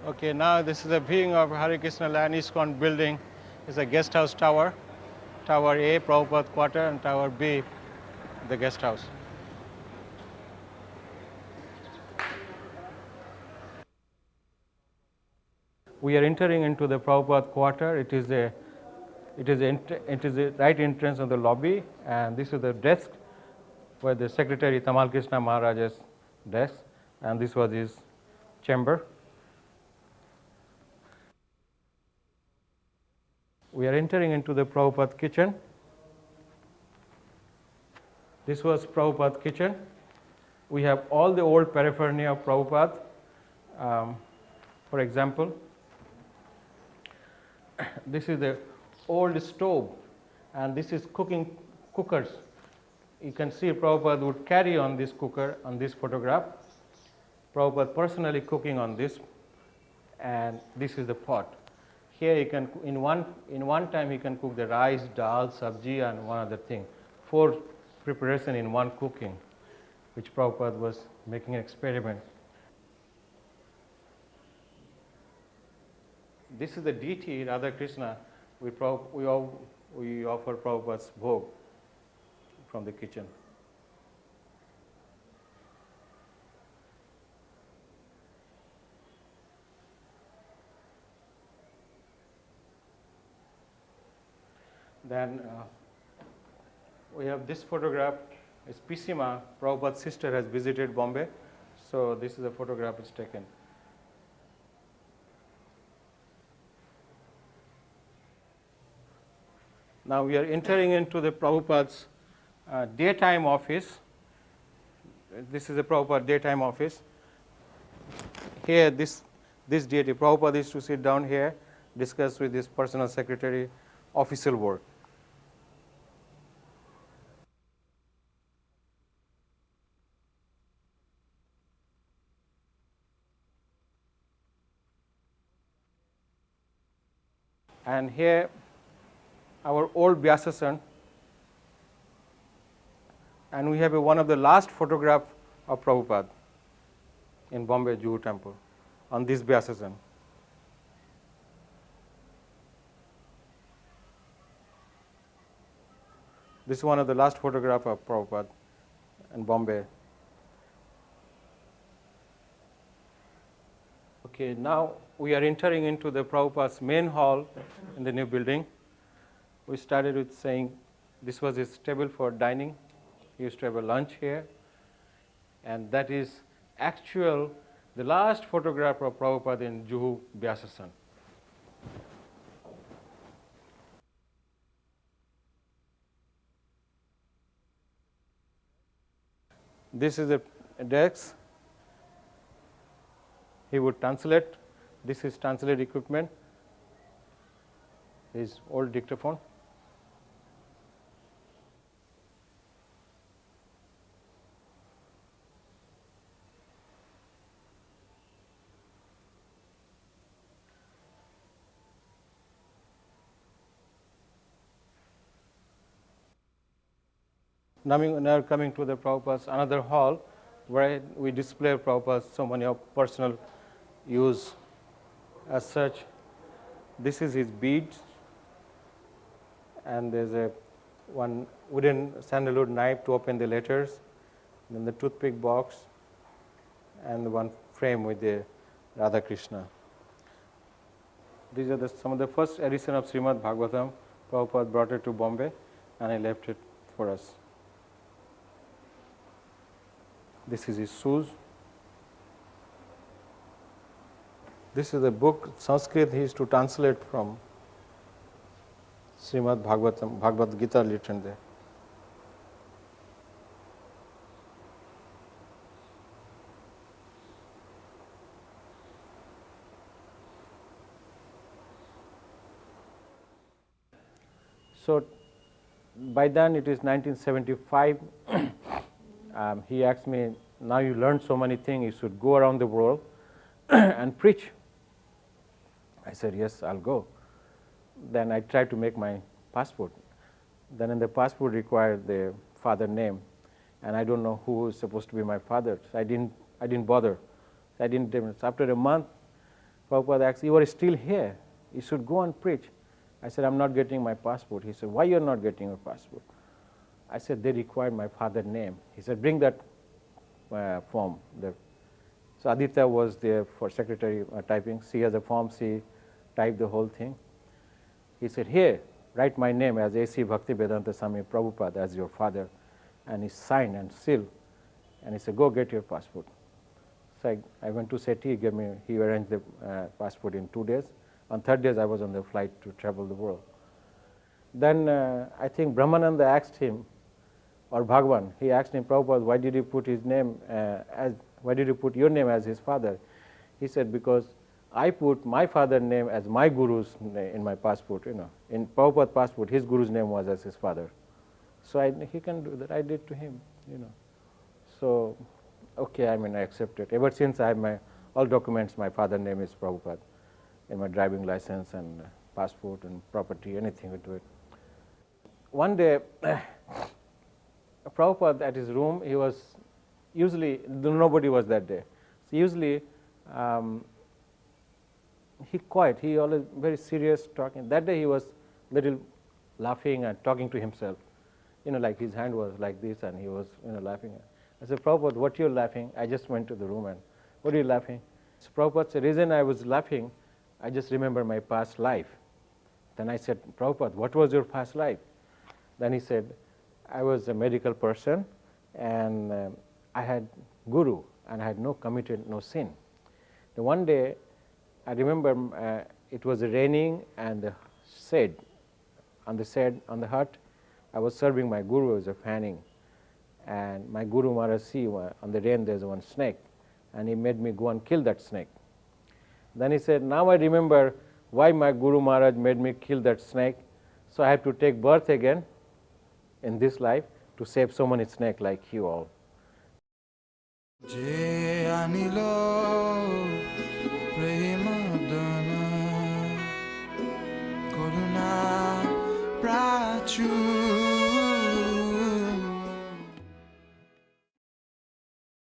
Okay, now this is a viewing of Hare Krishna Land ISKCON building. It's a guest house tower. Tower A, Prabhupada Quarter, and Tower B, the guest house. We are entering into the Prabhupada Quarter. It is a right entrance of the lobby, and this is the desk where the Secretary Tamal Krishna Maharaj's desk, and this was his chamber. We are entering into the Prabhupada kitchen. This was Prabhupada kitchen. We have all the old paraphernalia of Prabhupada. For example, this is the old stove, and this is cookers. You can see Prabhupada would carry on this cooker on this photograph. Prabhupada personally cooking on this, and this is the pot. Here you can in one time he can cook the rice, dal, sabji, and one other thing. 4 preparation in one cooking, which Prabhupada was making an experiment. This is the deity Radha Krishna. We offer Prabhupada's bhog from the kitchen. Then we have this photograph. It's Pisima. Prabhupada's sister has visited Bombay, so this is a photograph is taken. Now we are entering into the Prabhupada's daytime office. This is the Prabhupada daytime office. Here, this deity, Prabhupada used to sit down here, discuss with his personal secretary, official work. And here, our old Vyasasan, and we have one of the last photograph of Prabhupada in Bombay Juhu Temple on this Vyasasan. This is one of the last photograph of Prabhupada in Bombay. Okay, now we are entering into the Prabhupada's main hall in the new building. We started with saying this was his table for dining. He used to have a lunch here. And that is the last photograph of Prabhupada in Juhu Vyasasan. This is a desk. He would translate. This is translate equipment. His old dictaphone. Now coming to the Prabhupada's another hall where we display Prabhupada's so many of personal use as such. This is his beads, and there's one wooden sandalwood knife to open the letters, then the toothpick box, and one frame with the Radha Krishna. These are some of the first edition of Srimad Bhagavatam. Prabhupada brought it to Bombay, and I left it for us. This is his shoes. This is a book, Sanskrit, he used to translate from Srimad Bhagavatam, Bhagavad-gita written there. So by then it is 1975. He asked me, now you learned so many things, you should go around the world and preach. I said, yes, I'll go. Then I tried to make my passport. Then in the passport required the father name, and I don't know who was supposed to be my father. So I didn't bother. I didn't. After a month, Prabhupada asked, you are still here. You should go and preach. I said, I'm not getting my passport. He said, why you are not getting your passport? I said, they required my father's name. He said, bring that form. So Aditya was there for secretary typing. She has a form. She typed the whole thing. He said, here, write my name as A.C. Bhaktivedanta Swami Prabhupada as your father. And he signed and sealed. And he said, go get your passport. So I went to SETI. He arranged the passport in 2 days. On 3rd day, I was on the flight to travel the world. Then I think Brahmananda asked him, or Bhagavan, he asked him, Prabhupada, why did you put his name why did you put your name as his father? He said, because I put my father's name as my guru's name in my passport. In Prabhupada's passport, his guru's name was as his father. So he can do that. I did to him. So, okay, I accept it. Ever since I have all documents, my father's name is Prabhupada in my driving license and passport and property, anything we do it. One day, Prabhupada at his room, he was usually, nobody was that day. So usually, he quiet, he always very serious talking. That day he was little laughing and talking to himself. Like his hand was like this and he was laughing. I said, Prabhupada, what you're laughing? I just went to the room and, what are you laughing? So Prabhupada said, the reason I was laughing, I just remember my past life. Then I said, Prabhupada, what was your past life? Then he said, I was a medical person and I had guru and I had committed no sin. Then one day, I remember it was raining and the shade, on the hut, I was serving my guru as a fanning. And my Guru Maharaj see on the rain there's one snake, and he made me go and kill that snake. Then he said, now I remember why my Guru Maharaj made me kill that snake, so I have to take birth again in this life to save so many snakes like you all.